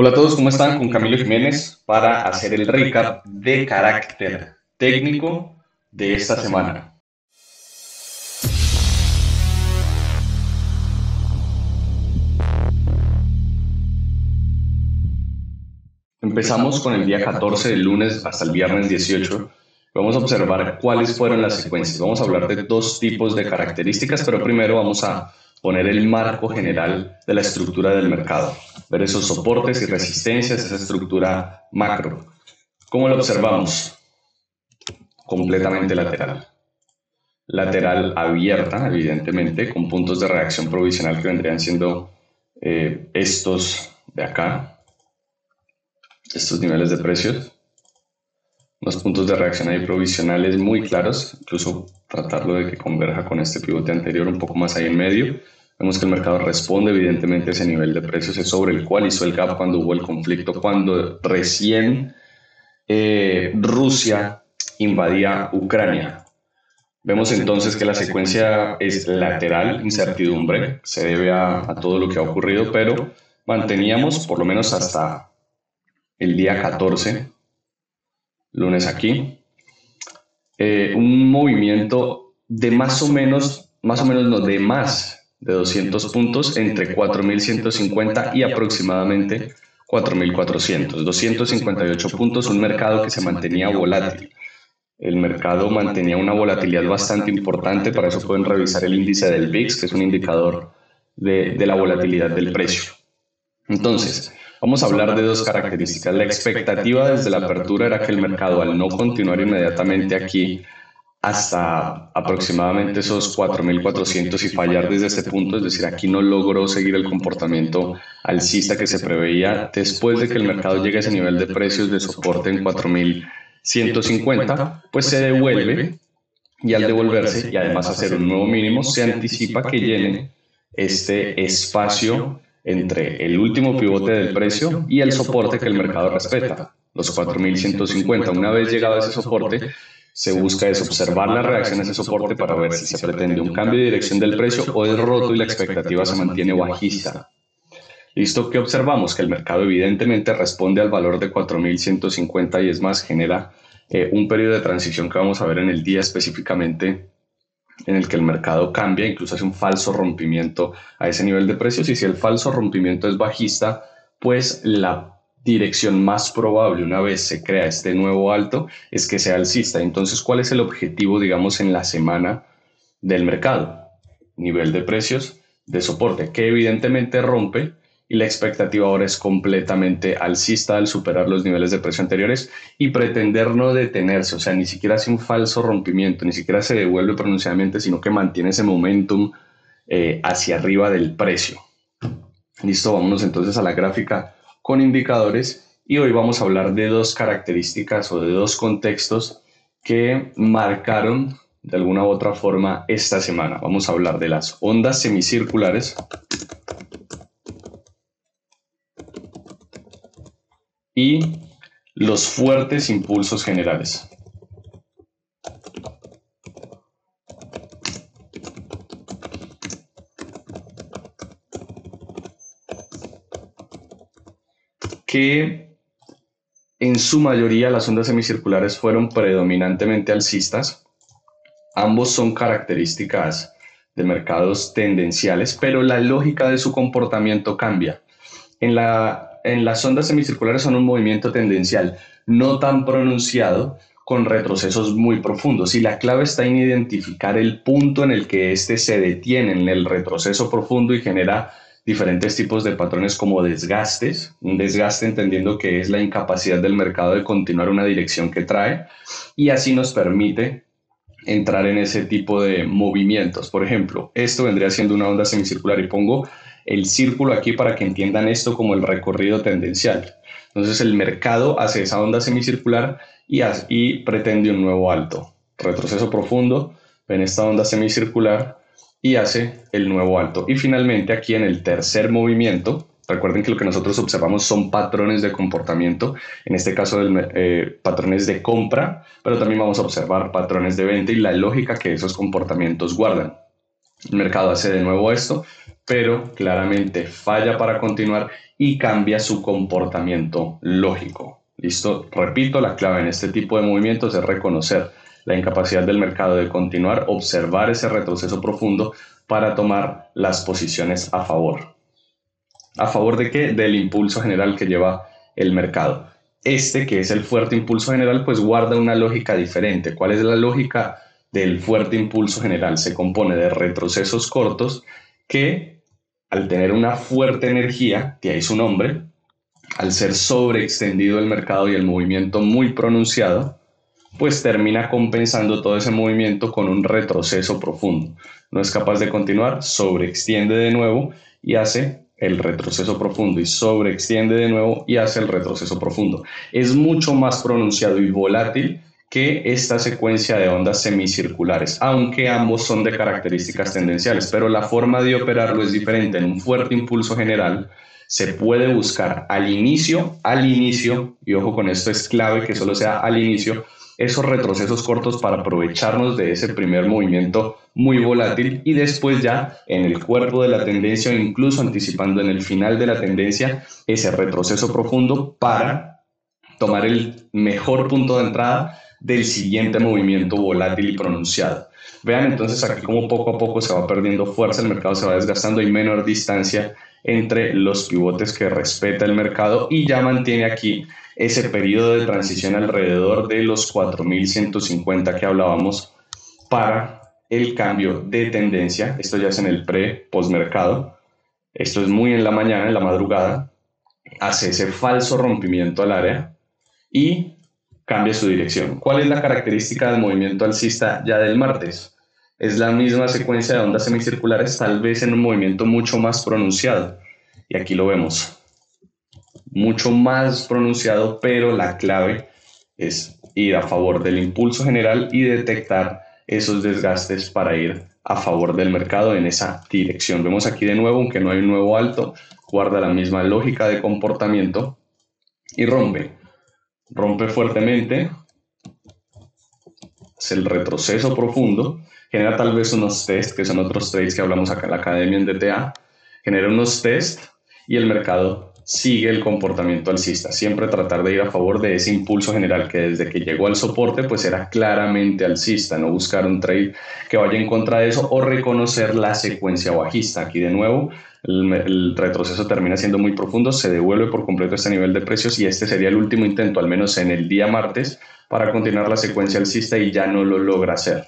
Hola a todos, ¿cómo están? Con Camilo Jiménez para hacer el recap de carácter técnico de esta semana. Empezamos con el día 14 del lunes hasta el viernes 18. Vamos a observar cuáles fueron las secuencias. Vamos a hablar de dos tipos de características, pero primero vamos a poner el marco general de la estructura del mercado, ver esos soportes y resistencias, esa estructura macro. ¿Cómo lo observamos? Completamente lateral. Lateral abierta, evidentemente, con puntos de reacción provisional que vendrían siendo estos de acá, estos niveles de precios. Unos puntos de reacción ahí provisionales muy claros, incluso tratarlo de que converja con este pivote anterior un poco más ahí en medio. Vemos que el mercado responde evidentemente a ese nivel de precios, es sobre el cual hizo el gap cuando hubo el conflicto, cuando recién Rusia invadía Ucrania. Vemos entonces que la secuencia es lateral, incertidumbre, se debe a todo lo que ha ocurrido, pero manteníamos por lo menos hasta el día 14, lunes aquí, un movimiento de más o menos no, de más de 200 puntos entre 4.150 y aproximadamente 4.400, 258 puntos, un mercado que se mantenía volátil. El mercado mantenía una volatilidad bastante importante, para eso pueden revisar el índice del VIX, que es un indicador de la volatilidad del precio. Entonces, vamos a hablar de dos características. La expectativa desde la apertura era que el mercado, al no continuar inmediatamente aquí hasta aproximadamente esos 4.400 y fallar desde este punto, es decir, aquí no logró seguir el comportamiento alcista que se preveía después de que el mercado llegue a ese nivel de precios de soporte en 4.150, pues se devuelve, y al devolverse y además hacer un nuevo mínimo, se anticipa que llene este espacio entre el último pivote del precio y el soporte que el mercado respeta, los 4.150. Una vez llegado a ese soporte, se busca es observar la reacción a ese soporte para ver si se pretende un cambio de dirección del precio o es roto y la expectativa se mantiene bajista. ¿Listo? ¿Qué observamos? Que el mercado evidentemente responde al valor de 4.150 y es más, genera un periodo de transición que vamos a ver en el día específicamente, en el que el mercado cambia, incluso hace un falso rompimiento a ese nivel de precios, y si el falso rompimiento es bajista, pues la dirección más probable, una vez se crea este nuevo alto, es que sea alcista. Entonces, ¿cuál es el objetivo, digamos, en la semana del mercado? Nivel de precios de soporte, que evidentemente rompe, y la expectativa ahora es completamente alcista al superar los niveles de precio anteriores y pretender no detenerse, o sea, ni siquiera hace un falso rompimiento, ni siquiera se devuelve pronunciadamente, sino que mantiene ese momentum hacia arriba del precio. Listo, vámonos entonces a la gráfica con indicadores, y hoy vamos a hablar de dos características o de dos contextos que marcaron de alguna u otra forma esta semana. Vamos a hablar de las ondas semicirculares y los fuertes impulsos generales. Que en su mayoría las ondas semicirculares fueron predominantemente alcistas. Ambos son características de mercados tendenciales, pero la lógica de su comportamiento cambia. En las ondas semicirculares son un movimiento tendencial, no tan pronunciado, con retrocesos muy profundos, y la clave está en identificar el punto en el que éste se detiene en el retroceso profundo y genera diferentes tipos de patrones como desgastes, un desgaste entendiendo que es la incapacidad del mercado de continuar una dirección que trae, y así nos permite entrar en ese tipo de movimientos. Por ejemplo, esto vendría siendo una onda semicircular, y pongo el círculo aquí para que entiendan esto como el recorrido tendencial. Entonces el mercado hace esa onda semicircular y pretende un nuevo alto. Retroceso profundo, ven esta onda semicircular y hace el nuevo alto. Y finalmente aquí en el tercer movimiento, recuerden que lo que nosotros observamos son patrones de comportamiento, en este caso patrones de compra, pero también vamos a observar patrones de venta y la lógica que esos comportamientos guardan. El mercado hace de nuevo esto, pero claramente falla para continuar y cambia su comportamiento lógico. ¿Listo? Repito, la clave en este tipo de movimientos es reconocer la incapacidad del mercado de continuar, observar ese retroceso profundo para tomar las posiciones a favor. ¿A favor de qué? Del impulso general que lleva el mercado. Este, que es el fuerte impulso general, pues guarda una lógica diferente. ¿Cuál es la lógica del fuerte impulso general? Se compone de retrocesos cortos que, al tener una fuerte energía, de ahí su nombre, al ser sobreextendido el mercado y el movimiento muy pronunciado, pues termina compensando todo ese movimiento con un retroceso profundo. No es capaz de continuar, sobreextiende de nuevo y hace el retroceso profundo y sobreextiende de nuevo y hace el retroceso profundo. Es mucho más pronunciado y volátil que esta secuencia de ondas semicirculares, aunque ambos son de características tendenciales, pero la forma de operarlo es diferente. En un fuerte impulso general se puede buscar al inicio, y ojo con esto, es clave que solo sea al inicio, esos retrocesos cortos para aprovecharnos de ese primer movimiento muy volátil y después ya en el cuerpo de la tendencia o incluso anticipando en el final de la tendencia ese retroceso profundo para tomar el mejor punto de entrada del siguiente movimiento volátil y pronunciado. Vean entonces aquí cómo poco a poco se va perdiendo fuerza, el mercado se va desgastando, hay menor distancia entre los pivotes que respeta el mercado y ya mantiene aquí ese periodo de transición alrededor de los 4.150 que hablábamos para el cambio de tendencia. Esto ya es en el pre-postmercado. Esto es muy en la mañana, en la madrugada. Hace ese falso rompimiento al área y cambia su dirección. ¿Cuál es la característica del movimiento alcista ya del martes? Es la misma secuencia de ondas semicirculares, tal vez en un movimiento mucho más pronunciado. Y aquí lo vemos. Mucho más pronunciado, pero la clave es ir a favor del impulso general y detectar esos desgastes para ir a favor del mercado en esa dirección. Vemos aquí de nuevo, aunque no hay un nuevo alto, guarda la misma lógica de comportamiento y rompe. Rompe fuertemente, es el retroceso profundo, genera tal vez unos test, que son otros trades que hablamos acá en la academia en DTA, genera unos test y el mercado sigue el comportamiento alcista, siempre tratar de ir a favor de ese impulso general que desde que llegó al soporte pues era claramente alcista, no buscar un trade que vaya en contra de eso o reconocer la secuencia bajista. Aquí de nuevo el retroceso termina siendo muy profundo, se devuelve por completo este nivel de precios y este sería el último intento, al menos en el día martes, para continuar la secuencia alcista y ya no lo logra hacer.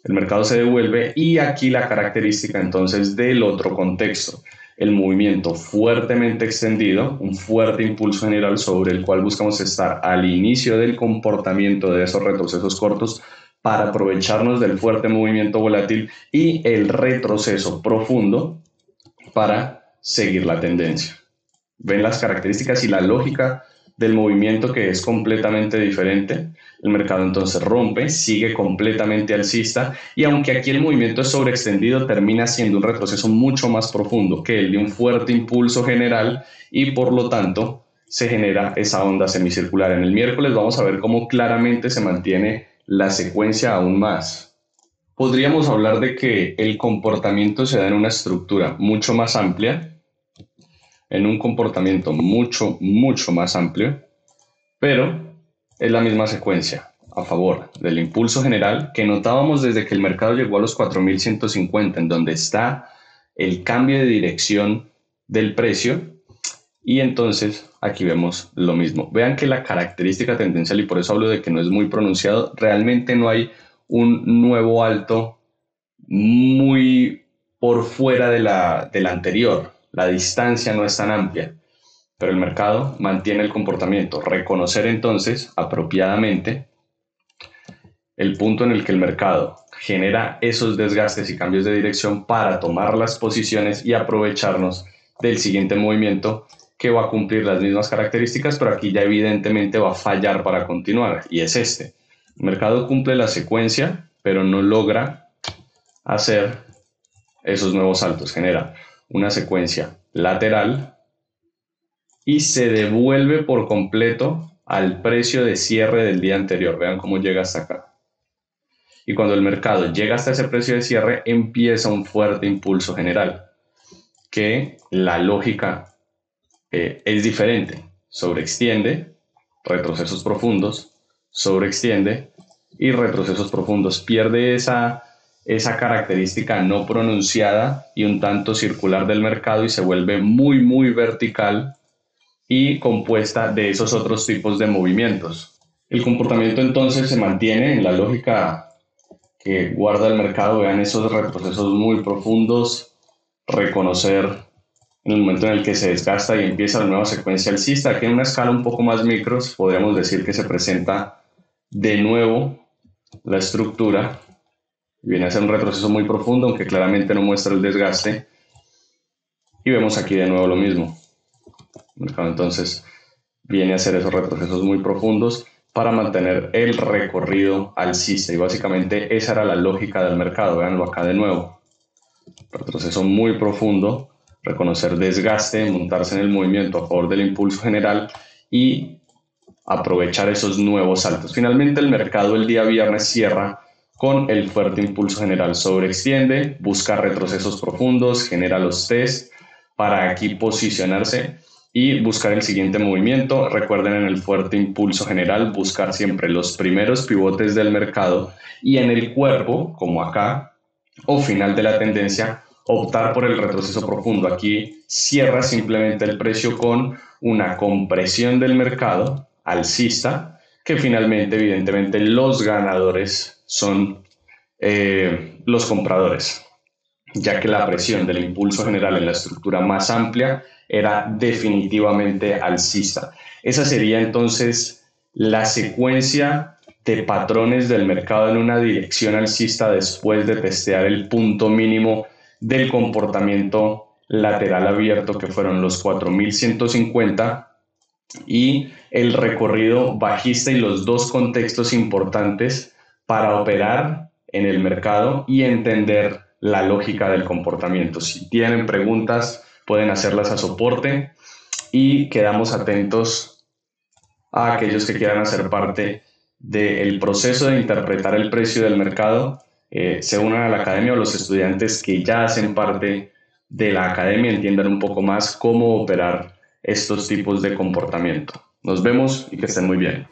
El mercado se devuelve y aquí la característica entonces del otro contexto, el movimiento fuertemente extendido, un fuerte impulso general sobre el cual buscamos estar al inicio del comportamiento de esos retrocesos cortos para aprovecharnos del fuerte movimiento volátil y el retroceso profundo para seguir la tendencia. ¿Ven las características y la lógica del movimiento que es completamente diferente? El mercado entonces rompe, sigue completamente alcista y aunque aquí el movimiento es sobreextendido, termina siendo un retroceso mucho más profundo que el de un fuerte impulso general y por lo tanto se genera esa onda semicircular. En el miércoles vamos a ver cómo claramente se mantiene la secuencia aún más. Podríamos hablar de que el comportamiento se da en una estructura mucho más amplia, en un comportamiento mucho más amplio, pero es la misma secuencia a favor del impulso general que notábamos desde que el mercado llegó a los 4.150, en donde está el cambio de dirección del precio y entonces aquí vemos lo mismo. Vean que la característica tendencial, y por eso hablo de que no es muy pronunciado, realmente no hay un nuevo alto muy por fuera de la anterior. La distancia no es tan amplia, pero el mercado mantiene el comportamiento. Reconocer entonces apropiadamente el punto en el que el mercado genera esos desgastes y cambios de dirección para tomar las posiciones y aprovecharnos del siguiente movimiento que va a cumplir las mismas características, pero aquí ya evidentemente va a fallar para continuar, y es este. El mercado cumple la secuencia, pero no logra hacer esos nuevos saltos, genera una secuencia lateral y se devuelve por completo al precio de cierre del día anterior. Vean cómo llega hasta acá. Y cuando el mercado llega hasta ese precio de cierre, empieza un fuerte impulso general. que la lógica es diferente. Sobreextiende, retrocesos profundos, sobreextiende y retrocesos profundos. Pierde esa característica no pronunciada y un tanto circular del mercado y se vuelve muy vertical y compuesta de esos otros tipos de movimientos. El comportamiento entonces se mantiene en la lógica que guarda el mercado. Vean esos retrocesos muy profundos, reconocer en el momento en el que se desgasta y empieza la nueva secuencia alcista, que en una escala un poco más micros podríamos decir que se presenta de nuevo la estructura. Viene a ser un retroceso muy profundo, aunque claramente no muestra el desgaste. Y vemos aquí de nuevo lo mismo. El mercado entonces viene a hacer esos retrocesos muy profundos para mantener el recorrido alcista. Y básicamente esa era la lógica del mercado. Véanlo acá de nuevo. Retroceso muy profundo, reconocer desgaste, montarse en el movimiento a favor del impulso general y aprovechar esos nuevos saltos. Finalmente el mercado el día viernes cierra con el fuerte impulso general. Sobreextiende, busca retrocesos profundos, genera los test para aquí posicionarse y buscar el siguiente movimiento. Recuerden, en el fuerte impulso general buscar siempre los primeros pivotes del mercado y en el cuerpo, como acá, o final de la tendencia, optar por el retroceso profundo. Aquí cierra simplemente el precio con una compresión del mercado alcista, que finalmente evidentemente los ganadores son los compradores, ya que la presión del impulso general en la estructura más amplia era definitivamente alcista. Esa sería entonces la secuencia de patrones del mercado en una dirección alcista después de testear el punto mínimo del comportamiento lateral abierto, que fueron los 4150, y el recorrido bajista y los dos contextos importantes para operar en el mercado y entender la lógica del comportamiento. Si tienen preguntas, pueden hacerlas a soporte y quedamos atentos a aquellos que quieran hacer parte del proceso de interpretar el precio del mercado, se unan a la academia, o los estudiantes que ya hacen parte de la academia entiendan un poco más cómo operar estos tipos de comportamiento. Nos vemos y que estén muy bien.